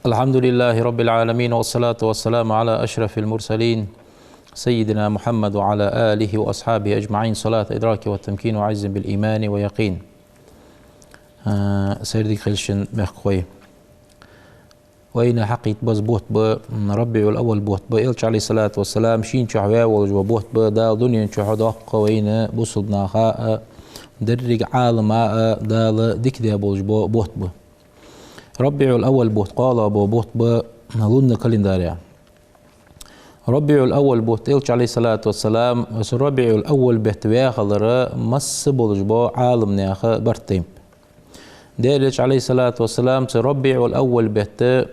الحمد لله رب العالمين والصلاة والسلام على أشرف المرسلين سيدنا محمد وعلى آله وأصحابه أجمعين. صلاة إدراك والتمكين وعز بالإيمان ويقين. سيدي خلشن مخوي وين حقيت بزبوت بربيع الأول بوت بإلش عليه الصلاة والسلام شين شعوى وبوت دا دنيا شهداق وين بوصلنا خاء درج عالم دال ديك دي بوت ربيع الأول بوت قال أبو بوت بنظن كالنداريا ربيع الأول بوت إلش عليه الصلاة والسلام بس ربيع الأول بهتويا خضراء مس بولجبو عالم نياخ برتيم ديلش عليه الصلاة والسلام ربيع الأول بهت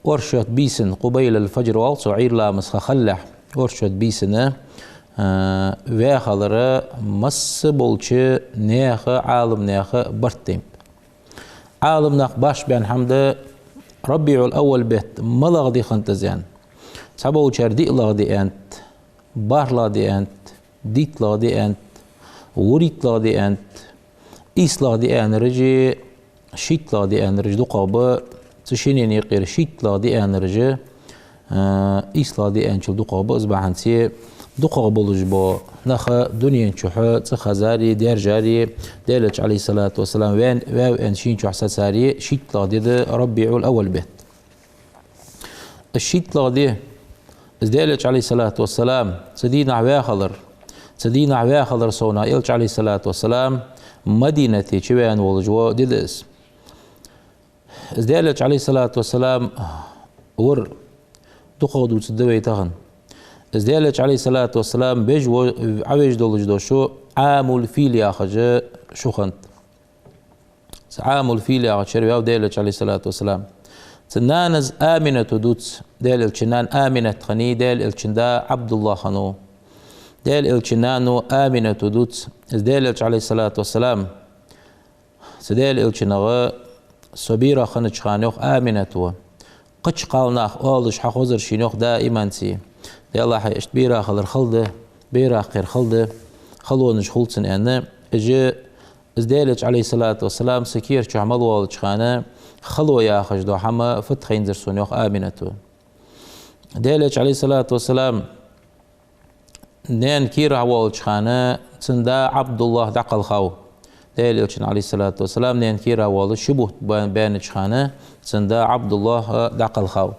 ورشت بيسن قبيل الفجر والصو عير لامس خلح ورشت بيسن ويا خضراء مس بولش نياخ عالم نياخ برتيم عالم ناق باش بيان حمد ربيع الأول بيت ملغدي خنتزيان سبو شردي لغدي أنت بار لغدي أنت ديت لغدي أنت وريت لغدي أنت إيس لغدي أن رجي شيت لغدي أن رجي دقابة تشينين يقير شيت لغدي أن رجي إيس لغدي أن شل دقابة أصبح هنسي دقابة لجبا نخ دنيا شحو تخزاري دير جاري ديلج عليه الصلاة والسلام وين واو ان شين شو حسد ساري شيت لغدي ربيع الأول بيت الشيت لغدي ديلج عليه الصلاة والسلام سدينا عواه خضر صونا إلج عليه الصلاة والسلام مدينة شوان والجوا ديدس ديلج عليه الصلاة والسلام ور دقودو تدوي تغن ديلج عليه الصلاة والسلام بيجو عويج دولج دوشو عامل فيل ياخج شو خنت عامل فيل ياخج شريو ديلج عليه الصلاة والسلام تنانز آمنة دوتس ديل الشنان آمنة خني ديل الشندا عبد الله خنو ديل الشنانو آمنة دوتس ديل عليه الصلاة والسلام سديل الشنغ صبيرة خنج خانوخ آمنة قش قالناخ أولش حخوزر شينوخ دائما سي دي الله حيشت بيرا خلر خلده بيرا خير خلده خلونش خلصن أنا اجي ازديلج عليه الصلاة والسلام سكير شو عمل والج خانه خلو يا خجدو حما فتخين زرسون يوخ آمنتو ديلج عليه الصلاة والسلام نين كير والج خانه تندا عبد الله دقل خاو ديلج عليه الصلاة والسلام نين كير والج شبه بينج خانه تندا عبد الله دقل خاو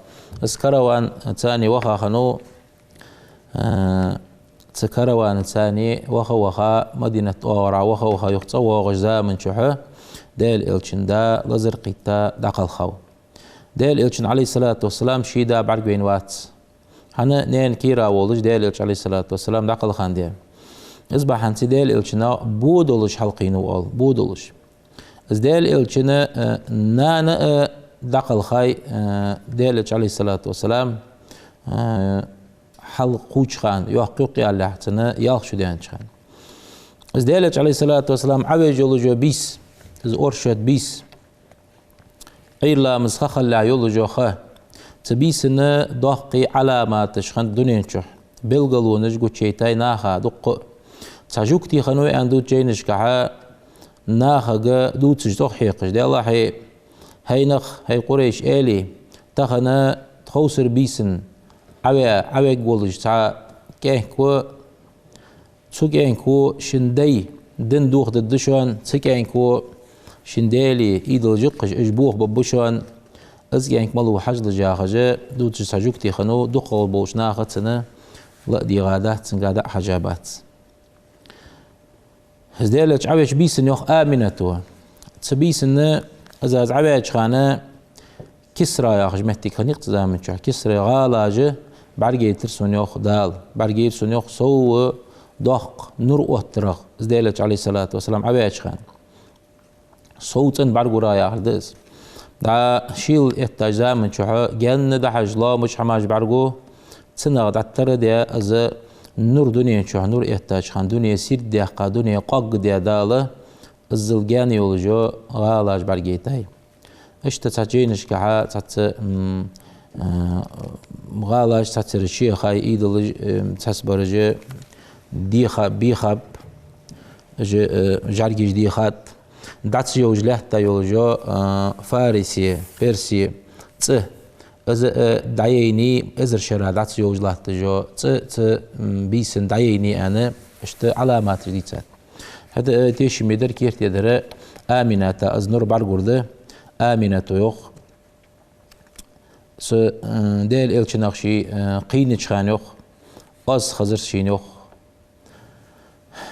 اسكروان تاني وخا خنو تكروان ثاني وخا مدينة أورا وخا يختصو غجزاء من شحه ديل إلشن دا لزرقيتا دقل خو ديل إلشن عليه الصلاة والسلام شيدا بعرقين واتس هنا نين كيرا ولج ديل إلش عليه الصلاة والسلام دقل خان دي إصبح هنسي ديل إلشنا بودولش حلقينو أول بودولش إز ديل إلشنا نانا دقل خاي ديل إلش عليه الصلاة والسلام حلقوش خان يحقق على حتنا يالخشو ديان خان إز ديلج عليه الصلاة والسلام عوج يولجو بيس إز أرشد بيس عيلا مسخخ اللي يولجو خا تبيسنا ضحقي علامات شخن دنيا شح بلغلو نجو تشيتاي ناخا دق تاجوكتي خنوي عندو تشينش كحا ناخا دو تجدوخ حيقش دي الله هاي نخ هاي قريش آلي تخنا تخوسر بيسن عوى قولج تا كينكو تسوكينكو شندي دن دوخ ددشون تسكينكو شنديلي ايدل جقش اجبوخ ببشون ازكينك ملو حجل جاخجة دو تساجوكتي خنو دقل بوش ناخد سنة لا دي غادات سنقادة حجابات هزديلج عويش بيسن يوخ آمنتو تسبيسن ازاز عويش خانه كسرى يا خجمتي خنيق تزامن شو كسرى غالاجه برجي ترسون يوخ دال برجي ترسون يوخ سو ضخ نور وترخ زديلج عليه الصلاة والسلام عبيش خان صوتن برغورا يا هردس دا شيل احتاج من شو جن ده حجلا مش حماج برغو تنغ دتر ده از نور دنيا شو نور احتاج خان دنيا سير ده قادونيا قاق ده داله الزلجاني يولجو غالاج برغيتاي اشت تاجينش كها تات غالاج تاترشي خاي ايدل تسبرج دي خاب بي خاب جارجيش دي خات داتس يوج لهتا يولجو فارسي بيرسي ت از دايني ازر شرا داتس يوج لهتا جو ت بيسن دايني انا اشت علامات ديتات هذا تيش ميدر كيرت يدر آمنة از نور برغورده آمنة يوخ س ديل إلشناخشي قينش خانيوخ قص خزر شينيوخ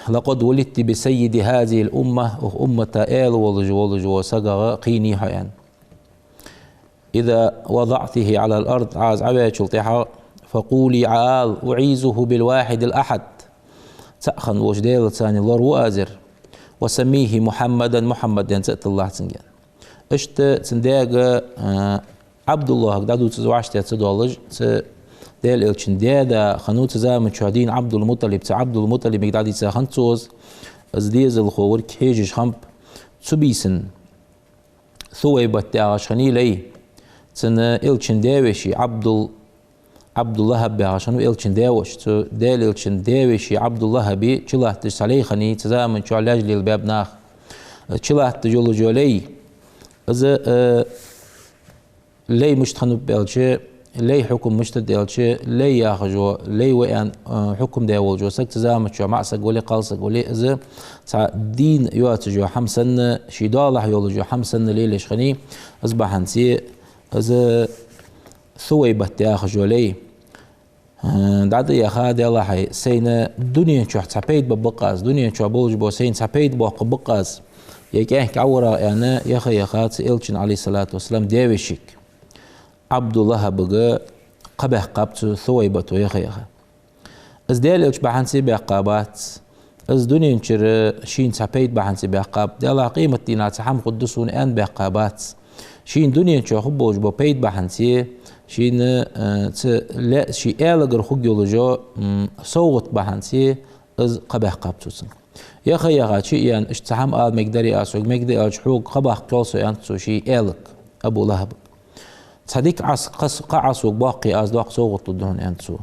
لقد ولدت بسيد هذه الأمة أمة آل ولجو سقغ قيني حيان إذا وضعته على الأرض عاز عبا شلطحا فقولي عال أعيزه بالواحد الأحد تأخن وجديل ثاني الله وآزر وسميه محمدا محمد ينسأت الله تنجان اشت تنداغ عبد الله دادو تزوعشت تدولج ديل الچن دادا خنوت زامن شهدين عبد المطلب عبد المطلب مقدادي خنتوز از ديز الخور كيجش خمب تبيسن ثوي بتاعش خني لي تن الچن داوشي عبد الله بي عشان الچن داوش تو ديل الچن داوشي عبد الله بي چلات صالح خني تزامن شو علاج للباب ناخ چلات جولو جولي از لي مشتخنو بيلچه لي حكم مشتد يلشي لي ياخجو لي وان حكم داول جو سك تزامت شو معسق ولي قالسق ولي از دين يواتجو حمسن شي دالح يولجو حمسن ليلش خني اصبح انسي از ثوي بت ياخجو لي داد يا خاد يلا حي سين دنيا شو تسبيد ببقاز دنيا شو بولج بو سين تسبيد بو بقاز يكيه كعورا يعني يا خات إلشن عليه الصلاة والسلام داوشيك عبد الله بقى قبح قابت ثويبت ويخيخ از ديالوش بحنسي بعقابات از دنيا نشر شين سبيد بحنسي بعقاب ديالا قيمة دينا تحم قدسون ان بعقابات شين دنيا نشر خبوش ببيد بحنسي شين لا شي آلغر خجولجو صوت بحنسي از قبح قابتوسن يخيخ شي يعني اشتحم آل مقدري اسوق مقدري الحوق قبح قلصو ينتسو شي آلغ ابو لهب صديق عس قعص وباقي أصدق صوت الدهن أنتسو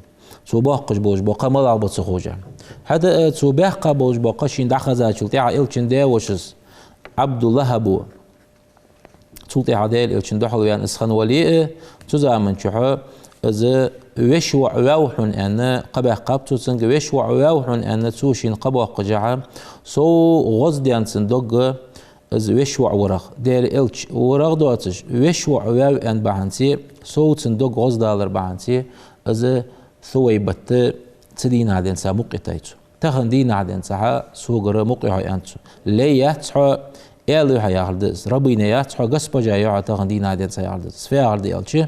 سو باقش بوج باقي ما لعبت سخوجة هذا سو باقي بوج باقي شين دخل شلتي عائل شين ده وشز عبد الله أبو شلتي عدال شين دخل يعني اسخن وليه تزامن شحو إذا وش وعوحن أن قبح قبتو سنج وش وعوحن أن تسوشين قبح قجعة سو غزد أن صندوق از وشوع ورق دير إلش ورق دواتش وشوع واو أن بعنسي صوت صندوق غز دالر بعنسي از ثوي بت تدين عدن سا مقيتايتو تخن دين عدن سا سوغر مقيها أنتو لي يتحو إلو هياردز ربينا يتحو قصبا جايو تخن دين عدن سا ياردز في عرض إلشي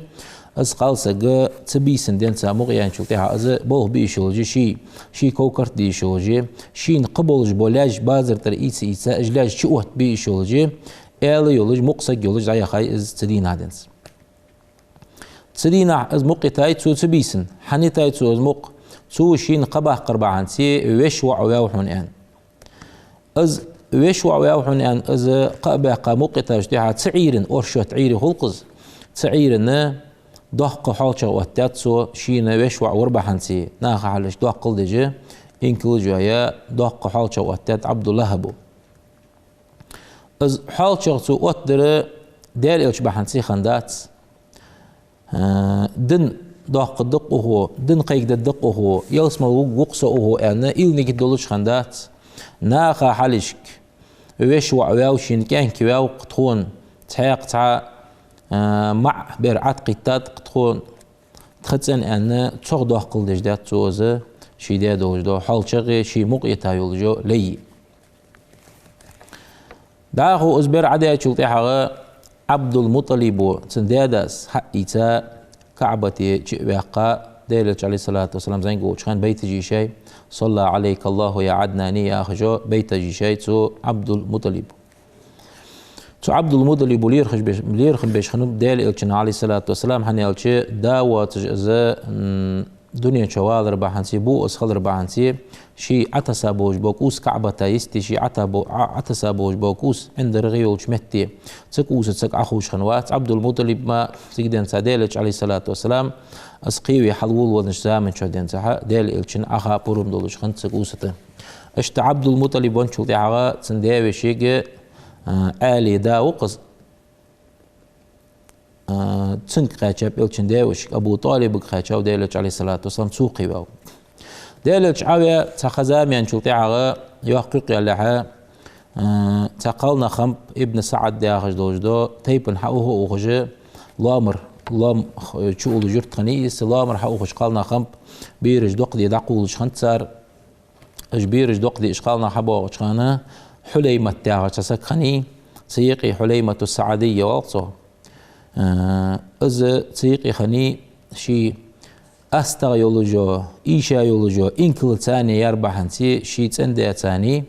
از قالسا تبيسن دين سا مقيان شلتها از بوه بيشولجي شي كوكرت ديشولجي شين قبولج بولاج بازر تر إيسا أجلاج شوهت بيشولجي إلو يولج مقصق يولج زي خاي از تدين عدنس تدين از مقيتاي تو تبيسن حنيتاي تو از مق تو شين قبح قربعنسي ويش وعواوحون ان از ويش وعواوحون ان از قبح مقيتاي جديها تعيرن أرشو تعيري خلقز تعيرن دق حالشة واتاتسو شينا ويشوع وربحنسي ناخ حالش دق الدجي إنكل جايا دق حالشة واتات عبد الله أبو از حالشة واتدر دير إلش بحنسي خندات دن دق دقه دن قيق دقه يلسما وقصه أنا إلنك دولش خندات ناخ حالشك ويشوع واوشين كان كواو قطون تحيق تع مع برعات قطات قطون تخزن أن تغدو قل دجدات توزه شي دادو وجدو حال شغي شي مقيتا يولجو لي داخو أزبر عدا شلطيحة عبد المطلب تندادس حقيتا كعبتي جئباقا ديلج عليه الصلاة والسلام زينقو كان بيت جيشي صلى عليك الله يا عدناني يا أخجو بيت جيشي تو عبد المطلب عبد المطلب بلير خن بيش خنوب ديل إلشن عليه الصلاة والسلام حني إلشي داوات جزء دنيا شوال رباحنسي بو أسخل رباحنسي شي عتسا بوش بوكوس كعبة تايستي شي عتسا بوش بوكوس عند رغيول شمتي تسكوس تسك أخوش خنوات عبد المطلب ما سيدين ساديلش عليه الصلاة والسلام أسقيوي حلول ونجزام شدين سحا ديل إلشن أخا بروم دولش خن تسكوسته اشت عبد المطلب ونشل دعغا تسنديوي شيء آلي داوقز تسنك قاچاب إلشن داوش أبو طالب قاچاو ديلش عليه الصلاة والسلام سوقي باو ديلش عاوية تخزام ينشل دعغا يحقق لها تقالنا خمب ابن سعد داخج دوجدو تيبن حقوه أوخجي لامر لام شؤول جرت خنيس لامر حقوخش قالنا خمب بيرج دقدي دقولش خنتسار اجبيرج دقدي اشقالنا حبوغ شخانا حليمة تاغا تسك خني سيقي حليمة السعدية والصو از سيقي خني شي استغ يولجو ايشا يولجو انكل تاني يربحنسي شي تسندي تاني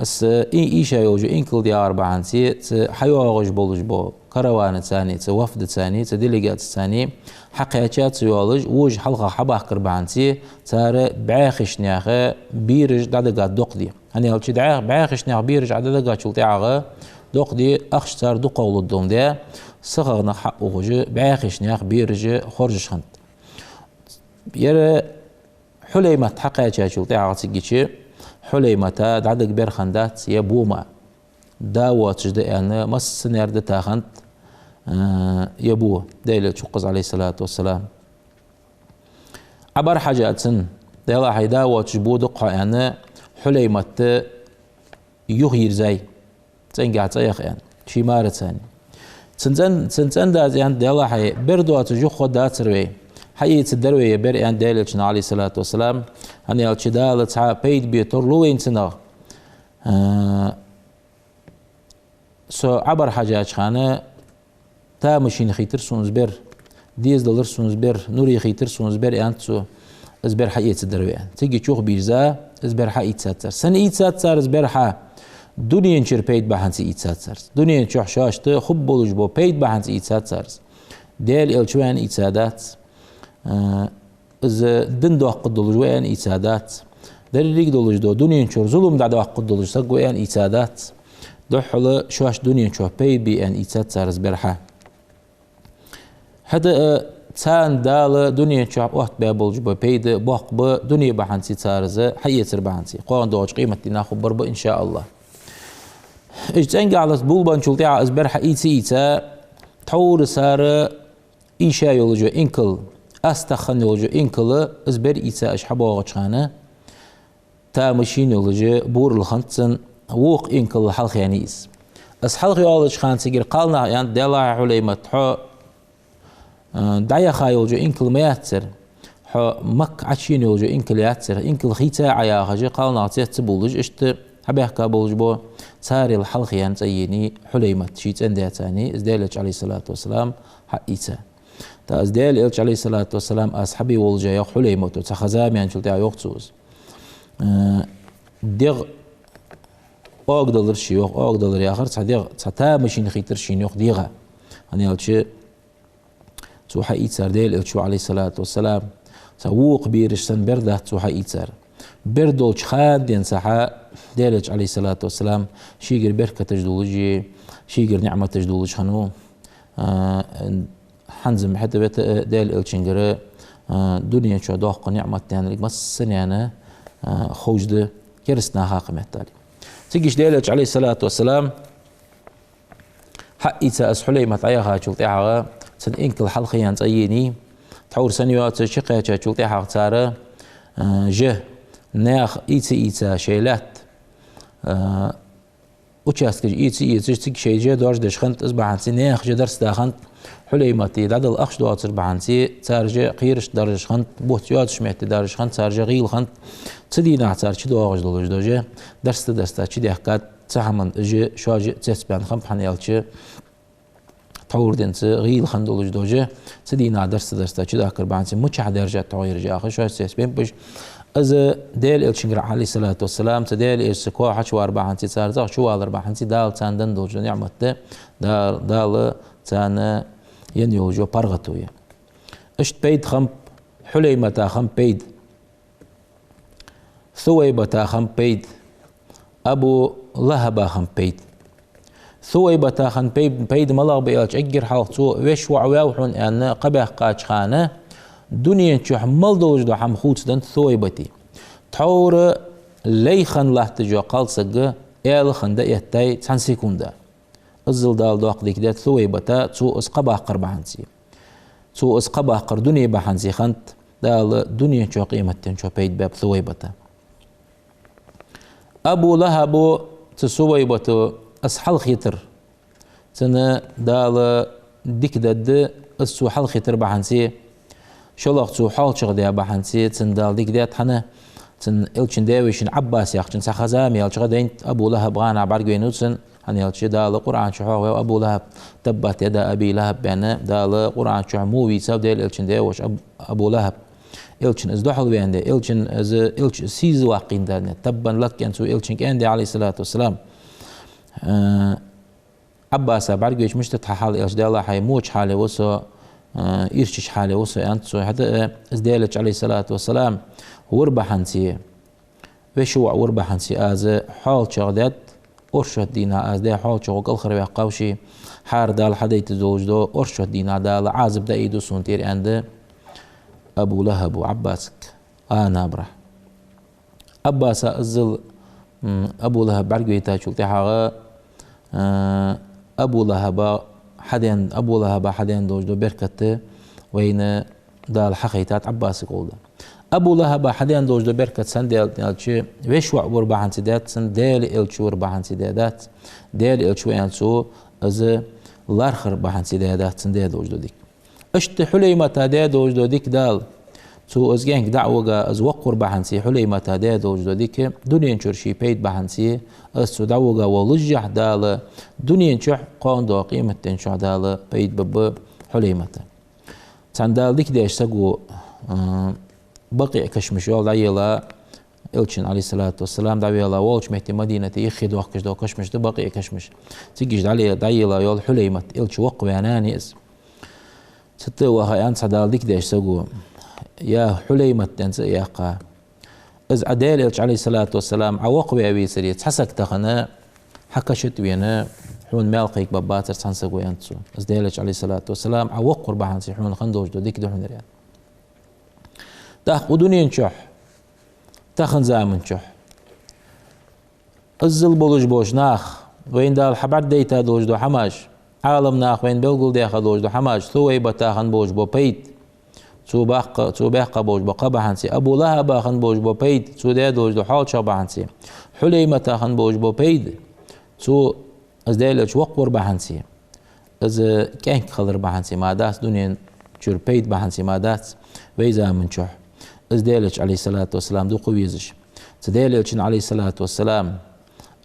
اس ايشا يولجو انكل دي اربحنسي حيوغج بولج بو كروان تاني وفد تاني ديليغات تاني حقيقات يولج وج حلقة حباه كربانسي تار بعاخش نياخه بيرج دادقات دقدي هني هالشي دعاء بعاخش نياخ بيرج دادقات شلتاعه دقدي اخش تار دقول الدوم ده صغرنا حقه وجه بعاخش نياخ بيرج خرج خنت يرى حليمة حقيقات شلتاعه تيجي حليمة دادق بير خندات يبوما داوات جدا أنا مس نرد تاخنت يبوه ديل شقز عليه الصلاة والسلام عبر حاجات سن ديلا حيدا واتشبو دقة أنا حليمة يغير زي تنقع تيخ يعني شي مارة ثاني سنتن دات يعني ديلا حي بردو أتجو خد دات سروي حي تدروي بر يعني ديل عليه الصلاة والسلام هني الشدالة تها بيد بيترلوين سنة عبر حاجات خانه تا مشين خيتر سونزبر ديز دولار سونزبر نوري خيتر سونزبر انتو ازبر حقيقة الدرويان تيجي تشوخ بيرزا ازبر حق يتساتر سن يتساتر ازبر حق دنيا نشر بيت بحنس يتساتر دنيا نشوح شاشت خب بولج بو بيت بحنس يتساتر ديل الشوان يتسادات از دن دو حق دولج وين يتسادات دل دولج دو دنيا نشر ظلم دعدو حق دولج سق وين يتسادات دحول شواش دنيا شو بي بي ان ايتات سارز برحه هذا تان دال دنيا شو وقت بابلج بيد باق ب دنيا بحنسي سارز حيتر بحنسي قوان دوج قيمه ناخذ برب ان شاء الله اجتنق على بول بنشلتي از برحه ايتا تحور سار ايشا يولجو انكل استخن يولجو انكل از بر ايتا اشحبو غچانه تا ماشين يولجو بور الخنتن ووق إنكل حلق يانيس أس حلق يولج خان سجر قالنا يعني دلا حليمة حو دعيا خايل جو إنكل ما ياتسر حو مك عشين يولجو إنكل ياتسر إنكل خيتا عيا خجي قالنا عطيت بولج اشت حبيح كابولج بو ساري الحلق يان تأيني حليمة شيت اندها تاني ازدالج عليه الصلاة والسلام حقيتا تا ازدالج عليه الصلاة والسلام أصحابي ولجا يا حليمة تخزام يعني شلتها يوقتوز ديغ أقدر شيوخ أقدر يا آخر صديق ستا مشين خيتر شيوخ ديغا أنا أقول سوحا إيتسار ديل إلشو عليه الصلاة والسلام سووق بيرش سن برده سوحا إيتسار بردول خاد ينسحا ديلج عليه الصلاة والسلام شيقر بركة تجدولجي شيقر نعمة تجدولج خنو حنزم حتى بيت ديل إلشنجر دنيا شو دوق نعمة يعني مسن يعني خوجد كرسنا حاقم التالي تيجيش ديلج عليه الصلاة والسلام حقي تأس حليمة عياها شلطيها سن إنكل حلقيان تأييني تحور سنوات شقيا شلطيها تارا جه ناخ إيتا شيلات وشاستك إيتا تيجي شيء جه دارج دشخنت أصبحت ناخ جدرس داخنت حليمة دعد الأخش دوات أصبحت تارجع قيرش دارج خنت بوتيات شمعت دارج خنت تارجع غيل خنت تدينا تار شدو أغش دولج دوجه درست دستا شدي حكات تحمن جه شاج تسبان خم حنيالش تحور دنس غيل خن دولج دوجه تدينا درست دستا شدو أكر بانس مش حد يرجع تغير جا آخر شاج تسبان بش از دل الشنجر عليه الصلاة والسلام تدل السكوا حشوا أربعة هنسي صار زاق شو أربعة هنسي دال تاندن دوج نعمته دال تانا ينيوجو برغتويا اشت بيد خم حليمة خم بيد ثويبة خم بيد أبو لهب خم بيد ثويبة خم بيد ملاغ بيالش أجر حالتو ويش وعواوحون أن قبح قاج خانه دنيا تشوح ملدوج دو حم خوت دن ثويبتي تحور ليخن لحتجو قالسق إيل خندا يهتاي تنسيكوندا الزل دال دو أقديك دات ثويبتا تو اسقبا قربحنسي تو اسقبا قر دنيا بحنسي خنت دال دنيا تشو قيمتين شو بيد باب ثويبتا أبو لهب تسويبتو أسحل خيتر تنا دال ديك داد السو حل خيتر بحنسي شلق تو حال شغدي بحنسي تندال ديك دات حنا تن إلشن داويشن عباس ياخشن سخزام يالشغدين أبو لهب غانا بعرقينوتسن هن يالشي دال قرآن شحوه أبو لهب تبت يدا أبي لهب بأنا دال قرآن شحموي ساب ديل إلشن داوش أبو لهب إلشن إزدحل بأنده إلشن إلش سيز واقين دالنا تبا لك أنتو إلشن كأنده عليه الصلاة والسلام عباس بعرقيش مش تتحال إلش دال حي موش حالي وسو إيرشش حالي وسو أنتو حتى إزدالش عليه الصلاة والسلام وربحنسي وشوع وربحنسي از حال شغدت أرشد دينا از ده حال شغل الخرب قوشي حار دال حديت زوج دو أرشد دينا دال عازب دايدو سونتير عند أبو لهب وعباسك نابرح عباس أزل أبو لهب برقويتا شلتي حاغا أبو لهب حدين دوج دو بركته وين دال حقيتات عباسك قولده أبو لهب حدين دوج دو بركة سندال يالشي ويشوع وربعان سيدات سندال إلشي وربعان سيدات دال إلشي ويانسو از لارخر بحان سيدات سندال دوج دو ديك اشت حليمة تادي دوج دو ديك دال تو ازجانك دعوة از وقر بحان سي حليمة تادي دوج دو ديك دنيا نشرشي بيت بحان سي اسو دعوة ولجح دال دنيا نشح قان دو قيمة تنشح دال بيت بب حليمة سندال ديك ديش سقو بقي كشمش يول دعيلا إلشن عليه الصلاة والسلام دعيلا والش مهتي مدينة يخي دوكش دو كشمش دو بقي كشمش تيجيش دعيلا يول حليمة إلش وقوي عناني إز ستوها أنسى دال ديك ديش سقو يا حليمة تنسى يا قا إز عدال إلش عليه الصلاة والسلام عوقوي أبي سريت حسك تخنا حكشت وينا حون مالقيك بباتر تنسقو ينسو إز دالش عليه الصلاة والسلام عوقر بحنسي حون خندوش دو ديك دو حون ريان تاخ ودنيا نشح تاخن زامن نشح الزل بولج بوش ناخ وين دال حبر ديتا دوج دو حماش عالم ناخ وين بلقل ديخا دوج دو حماش ثويبة تاخن بوش بو بيت تو باقا بوش بو قبحنسي أبو لهب باخن بوش بو بيت تو دي دوج دو حال شبحنسي حليمة تاخن بوش بو بيت تو از ديلش وقور بحنسي از كانك خضر بحنسي ما داس دنيا شور بيت بحنسي ما داس ويزا من شح از ديلش عليه الصلاة والسلام دو قويزش تديلش عليه الصلاة والسلام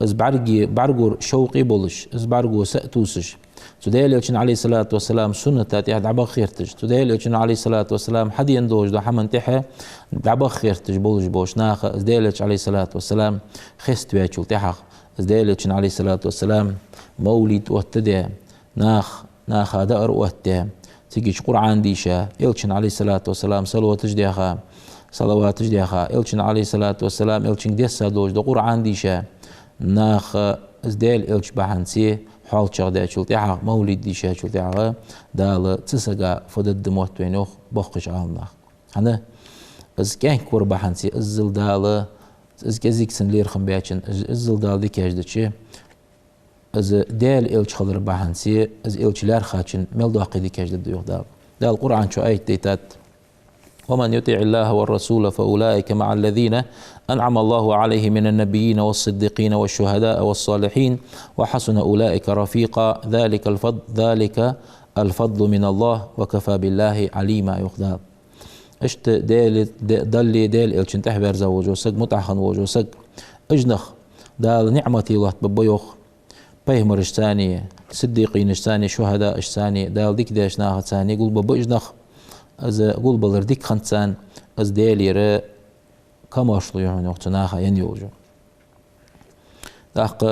از برقور شوقي بولش از برقو سأتوسش تديلش عليه الصلاة والسلام سنة تاتي دعبا خيرتش تديلش عليه الصلاة والسلام حد يندوج دو حمن تحه دعبا خيرتش بولش بوش ناخ از ديلش عليه الصلاة والسلام خست وياتشول تحق از ديلش عليه الصلاة والسلام مولد واتدى ناخ دأر واتدى تيجيش قرآن ديشا إلشن عليه الصلاة والسلام صلوات جديخا إلشن عليه الصلاة والسلام إلشن ديسا دوج دو قرآن ديشا ناخ ازديل إلش بحنسي حال شغدا شلتيحا مولد ديشا شلتيحا دال تسقا فدد موت وينوخ بوخش عالناخ هنا از كان كور بحنسي ازل دال از كزيك سن لير خم بياتشن ازل دال دي كاجدتشي از دال إلش خضر بحنسي از إلش لار خاتشن ميل داقي دي كاجدت ديوخ دال القرآن شو آيت ديتات ومن يطيع الله والرسول فأولئك مع الذين أنعم الله عليه من النبيين والصديقين والشهداء والصالحين وحسن أولئك رفيقا ذلك الفضل من الله وكفى بالله عليما يخدار اشت دال الشن تحبر زوجو سق متعخن وجو سق اجنخ دال نعمتي الله ببيوخ بيهمر اشتاني صديقين اشتاني شهداء اشتاني دال ديك داش ناخد ثاني قول ببو اجنخ از قول بلرديك خنسان از دالي كماشلو يعني وقتناها ينيوجو داق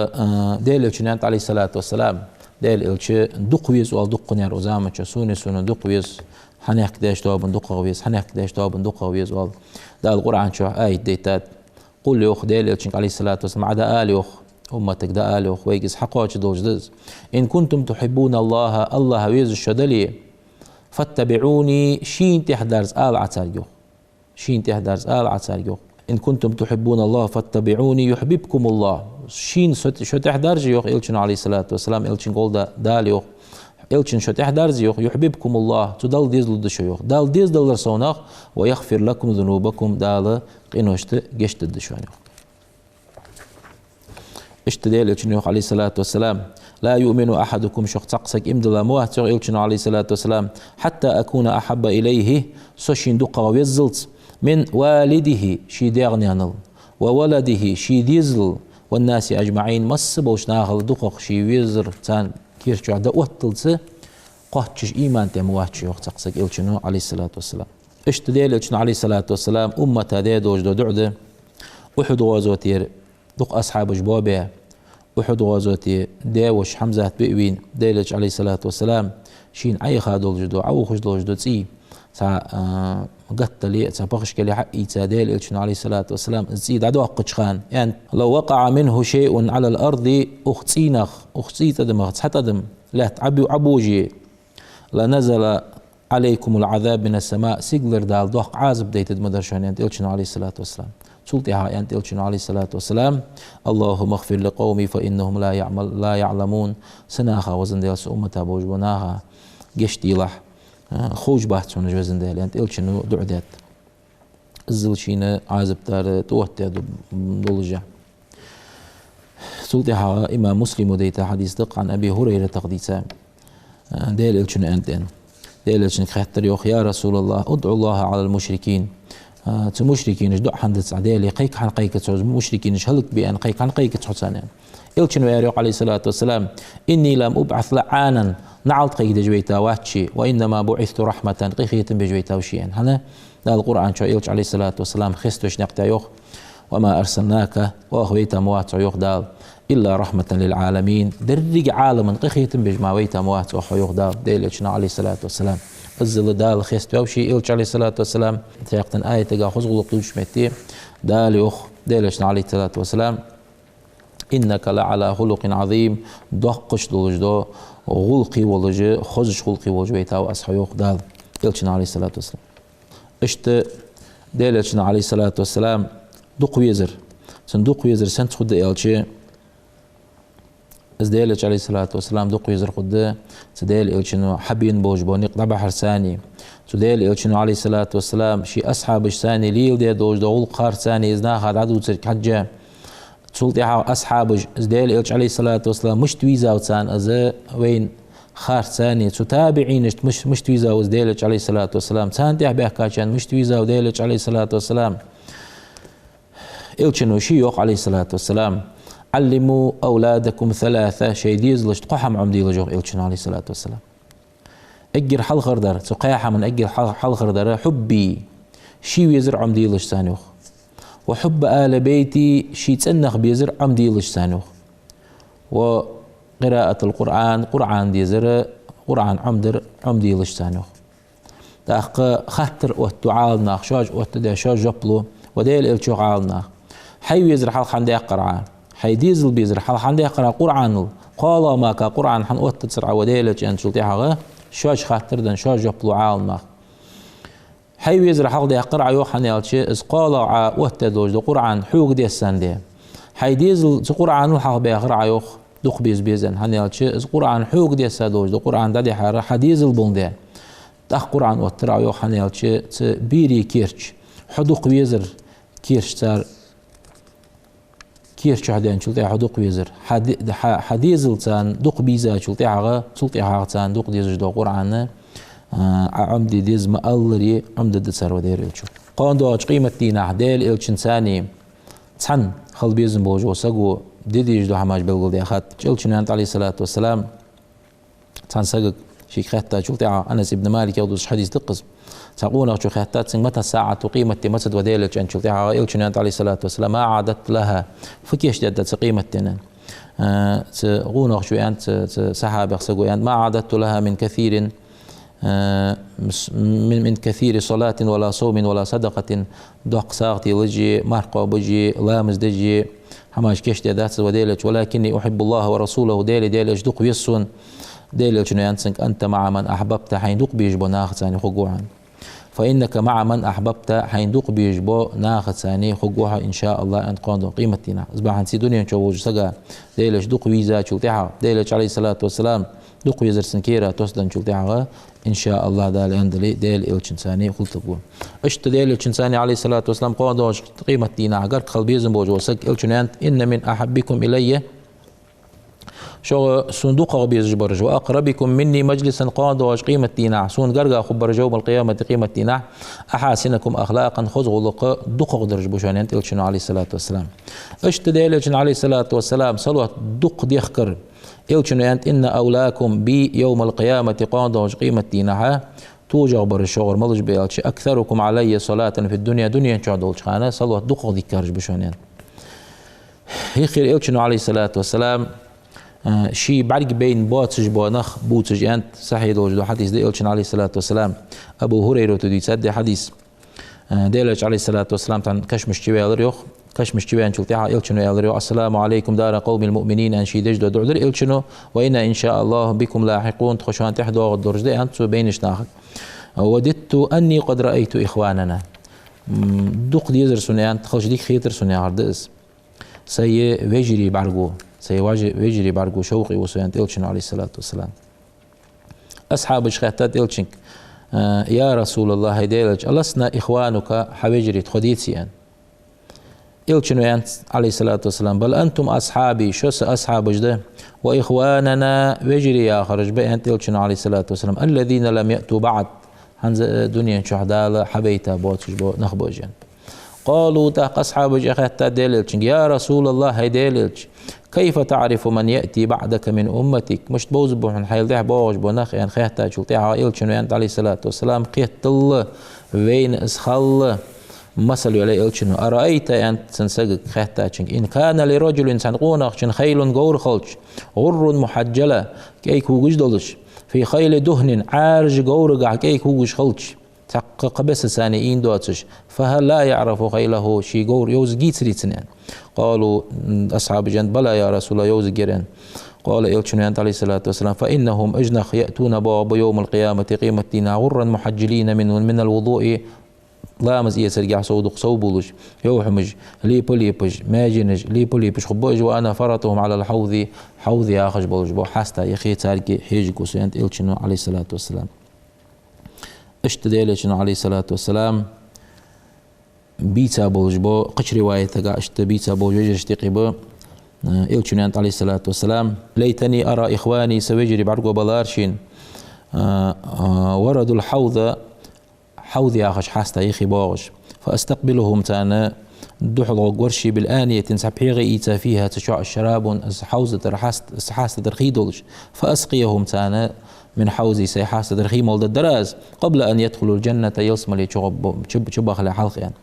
ديل الشنات عليه الصلاة والسلام ديل الش دقويز والدقنير أزامة سوني دقويز حنيك داش تواب دقويز حنيك داش تواب دقويز وال دا القرآن شو آية ديتات قل يوخ ديل الشنك عليه الصلاة والسلام عدا آل يوخ أمتك دا آل يوخ ويجز حقوش دوجدز إن كنتم تحبون الله ويز الشدلي فاتبعوني شين تحدرز آل عتاريوخ شين تحدرز آل عتاريوخ إن كنتم تحبون الله فاتبعوني يحببكم الله شين شو تحدرج يوخ إلشن عليه الصلاة والسلام إلشن قول دال يوخ إلشن شو تحدرج يوخ يحببكم الله تدل ديز لدش يوخ دال ديز دل رسوناخ ويغفر لكم ذنوبكم دال قنوشت جشت الدشوان يوخ اشتدال إلشن يوخ عليه الصلاة والسلام لا يؤمن أحدكم شخ تقسك إمدلا مواتر إلشن عليه الصلاة والسلام حتى أكون أحب إليه سوشين دقا ويزلت من والده شي ديغنيانل وولده شي ديزل والناس أجمعين مس بوش ناخل دقق شي ويزر تان كيرشو عدا واتلس قهتش إيمان تمواتش يوخ تقسك إلشنو عليه الصلاة والسلام اشتدال إلشنو عليه الصلاة والسلام أمتا دي دوجدو دعده أحد غازوتير دق أصحاب جبابه أحد غازوتي داوش حمزة بئوين ديلج عليه الصلاة والسلام شين أي خادول جدو عو خش دول جدو تسي تا قتلي تا بخش كلي حقي تا ديل إلشنو عليه الصلاة والسلام زيد عدو قشخان يعني لو وقع منه شيء على الأرض أختيت دم حتى دم لا تعبي عبوجي لنزل عليكم العذاب من السماء سيجلر دال دوق عازب ديت مدرشان يعني إلشنو عليه الصلاة والسلام سلطها يعني إلشنو عليه الصلاة والسلام اللهم اغفر لقومي فإنهم لا يعلمون سناخا وزن ديال أمتا بوجبناها قشتي لح خوش بحثون جوزن ديال يعني إلشنو دعدات الزلشينا عازب تار توتي دولجة سلطها إمام مسلم وديتا حديث دق عن أبي هريرة تقديسا ديال إلشنو أنتين ديال إلشنو خيطر يوخ يا رسول الله ادعو الله على المشركين تمشركين جدو حند سعدالي قيك حن قيك تعوز مشركين هلك بأن قيك حن قيك تحسنان إلشنو يا عليه الصلاة والسلام إني لم أبعث لعانا نعلت قيك دجويتا واتشي وإنما بعثت رحمة قيخية بجويتا وشيئا هنا دا القرآن شو إلش عليه الصلاة والسلام خستوش نقتا يوخ وما أرسلناك وأخويتا مواتع يوخ دال إلا رحمة للعالمين درج عالما قيخية بجماويتا مواتع يوخ دال ديل إلشنا عليه الصلاة والسلام الزل دال خيست وشي إلش عليه الصلاة والسلام تيقتن آية تقا خزغ لقدوش متي دال يوخ ديل إلشنا عليه الصلاة والسلام إنك لعلى خلق عظيم دقش دولجدو غلقي ولجي خزش خلقي وجويتا وأصحى يوخ دال إلشنا عليه الصلاة والسلام اشت ديل إلشنا عليه الصلاة والسلام دق ويزر صندوق ويزر سنت خد إلشي از ديل عليه الصلاة والسلام دق ويزر خد سديل إلشنو حبين بوجبوني قطع حرساني سديل إلشنو عليه الصلاة والسلام شي أصحاب الثاني ليل دي دوج دول قار ثاني إذنا خد عدو تسرك حجة سلطي أصحاب زديل إلش عليه الصلاة والسلام مش تويزا وتسان أز وين خار ثاني تتابعين مش تويزا وزديلش عليه الصلاة والسلام تان تيح بيحكا كان مش تويزا وديلش عليه الصلاة والسلام إلشنو شيوخ عليه الصلاة والسلام علموا أولادكم ثلاثة شي ديز لش تقحم عمدي لجوغ إلشنو عليه الصلاة والسلام أجر حل خردر تقاحة من أجر حل خردر حبي شي ويزر عمدي لش ثانيوخ وحب آل بيتي شي تسنخ بيزر عمدي لش ثانيوخ وقراءة القرآن قرآن ديزر قرآن عمدي لش ثانيوخ تأخ خطر وتعالنا خشاج وتداشاج جبلو وديل إلشو عالنا حي ويزر حل خندي قرآن حي ديزل بيزر حل خندي قرآن قرآن قال ما كا قرآن حن وتتسرع وديل جن شلتيها شاج خطر دن شاج جبلو عالنا حي ويزر حل دي قرآن يوحنا يالشي إز قال وتدوج دو قرآن حوق دي السندي حي ديزل قرآن وحل بي قرآن يوخ دق بيزن هن يالشي إز قرآن حوق دي السدوج دو قرآن دادي حار حديزل بوندي تأخ قرآن وترع يوحنا يالشي بيري كيرش حدوق ويزر كيرش تار كيرش عدين شلتي حدوق ويزر حديزل تان دق بيزا شلتي عغا شلتي عغا تان دق ديزج دو قرآن عمدي ديز مألري عمد دسر ودير إلشو قان دواج قيمة دينا عديل إلشن ثاني تحن خل بيزن بوجو ساقو ديديج دو حماج بلغل دي أخات إلشن عليه الصلاة والسلام تحن ساقك شيك خاتات شو تاع أنس ابن مالك يودس حديث تقص تقول شو خاتات سن متى ساعة قيمة مسد وديلك أن شو تاع إلشن أنت عليه الصلاة والسلام ما عادت لها فكيش جدت قيمتنا تقول شو أنت سحابة سقوا ما عادت لها من كثير من كثير صلاة ولا صوم ولا صدقة دق ساقتي لجي مرقى بجي لامز دجي حماش كيش دات وديلك ولكني أحب الله ورسوله ديلك دق يسون ديلك شنو ينسنك أنت مع من أحببت حين دق بيجبو ناخذ ثاني خقوعا فإنك مع من أحببت حين دق بيجبو ناخذ ثاني خقوعا إن شاء الله أنت قاندو قيمتنا أصبح نسي دنيا نشوفوج سقا ديلك دق ويزا شو تاعها ديلك عليه الصلاة والسلام دق ويزر سنكيرا توسدن شو تاعها إن شاء الله دال عندلي ديل إلشنساني قلت تقول أشت ديل إلشنساني عليه الصلاة والسلام قاندوش قيمة دينا عقرت قلبي زنبوج وسك إلشنانت إن من أحبكم إلي شو صندوق بيز برج وأقربكم مني مجلسا قاندوش قيمة دينا سون قرقا خبر يوم القيامة قيمة دينا أحاسنكم أخلاقا خذوا لق دق درج بوشانينت إلشنو عليه الصلاة والسلام أشت ديل إلشن عليه الصلاة والسلام صلوات دق ديخكر إلشنو أنت إن أولاكم بي يوم القيامة قاندوش قيمة دينها توجع بر الشغل ملج بيالش أكثركم علي صلاة في الدنيا دنيا شعدولش خانة صلوات دق ذكرج بشونين هيخير إلشنو عليه الصلاة والسلام شي بعد بين باتش بانخ بوتش أنت صحيح دوجدو حديث دي إلشنو عليه الصلاة والسلام أبو هريرة تدي تصدق حديث ديلش عليه الصلاة والسلام عن كشمش تبي الريوخ كشمش تبي أن شلتها إلشنو الريوخ السلام عليكم دار قوم المؤمنين أن شي دجدو دعذر إلشنو وإن إن شاء الله بكم لاحقون تخشون تحدوا الدرج دي أنت بينش ناخذ وددت أني قد رأيت إخواننا دق ديزر سنيان تخش ديك خيتر سنيان عردس سي ويجري بعرقو سي ويجري بعرقو شوقي وسيان إلشنو عليه الصلاة والسلام أصحاب شخاتات إلشنك يا رسول الله هيديلج ألسنا إخوانك حويجري تخديتي أن إلشنو أنت عليه الصلاة والسلام بل أنتم أصحابي شو أصحاب جده وإخواننا ويجري يا خرج بي أنت إلشنو عليه الصلاة والسلام الذين لم يأتوا بعد هنز دنيا شهداء حبيتا بوتش بو نخبوجين قالوا تاق أصحاب جخاتا ديلج يا رسول الله هيديلج كيف تعرف من يأتي بعدك من أمتك مش تبوز بوحن حيل ده بوج بونخ يعني خيحتا شلتي عائل شنو أنت عليه الصلاة والسلام قيت الله وين اسخل مثل عليه إلشنو أرأيت أنت سنسجك خيحتا إن كان لرجل إنسان قونخ شن خيل غور خلش غر محجلة كيك وجش دلش في خيل دهن عارج غور كيك وجش خلش تحقق بس سانيين دوتش فهل لا يعرف خيله شي غور يوز جيتري تنين قالوا أصحاب جند بلى يا رسول الله يوز جيران قال إلشنو أنت عليه الصلاة والسلام فإنهم أجنخ يأتون باب يوم القيامة قيمة دينا غرا محجلين من الوضوء لامز يسرجع صودق صوبولش يوحمج ليبوليبج ماجنج ليبوليبج خبوج وأنا فرطهم على الحوض حوض يا أخش بولج بو حاستا يخي تاركي حيجكو سيانت إلشنو عليه الصلاة والسلام اشتدي إلشنو عليه الصلاة والسلام بيتا بولج بو قش رواية تقع اشت بيتا بولج اشتقي بو إلشنو أنت عليه الصلاة والسلام ليتني أرى إخواني سويجري بعرقو بلارشين وردوا الحوض حوض يا أخش حاستا يخي باغش فأستقبلهم تانا دحض قرشي بالآنية سبحيغي إيتا فيها تشع الشراب حوزة حاستا درخيدولش فأسقيهم تانا من حوزي سيحاستا درخي مولد الدراز قبل أن يدخلوا الجنة يلصم لي شبخ لحلق يعني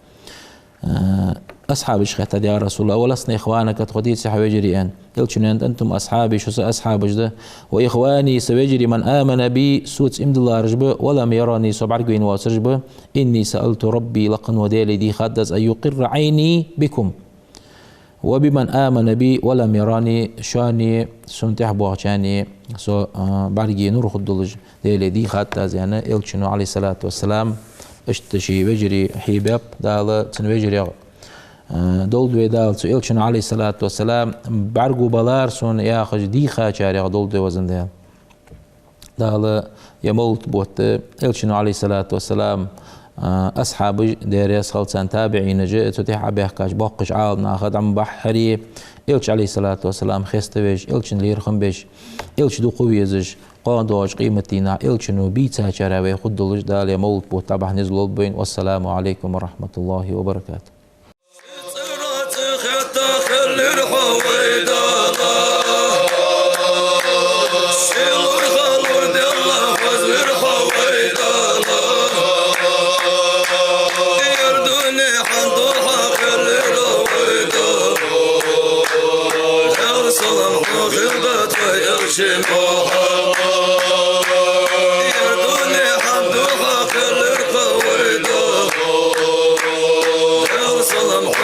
أصحاب شخيت يا رسول الله ولسنا إخوانك تخديت سحويجري أن يلشن أنتم أصحابي شو أصحاب جده وإخواني سويجري من آمن بي سوت إمد الله رجبه ولم يراني سبعرقين واسرجبه إني سألت ربي لقن وديلي دي خدز أن يقر عيني بكم وبمن آمن بي ولم يراني شاني سنتح بوغشاني سو بعرقي نور خدلج ديلي دي خدز يعني يلشنو عليه الصلاة والسلام اشتشي وجري حباب دال تنوجري دولد ويدال إلشنو عليه الصلاة والسلام بعرقو بلار سون ياخج ديخا شارع دولد وزن دال يموت بوت إلشنو عليه الصلاة والسلام أصحاب ديريس خلصان تابعين جئت تتيح بيحكاش باقش عال ناخد عم بحري إلش عليه الصلاة والسلام خيستويش إلشن ليرخم بيش إلش دو قويزج قادوش قيمتنا إلشنو بيتا شراوي خدلج دال يموت بوت تبع نزل بين والسلام عليكم ورحمة الله وبركاته. الحويدة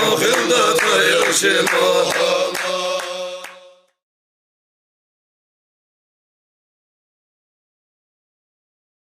خلدة يرشمو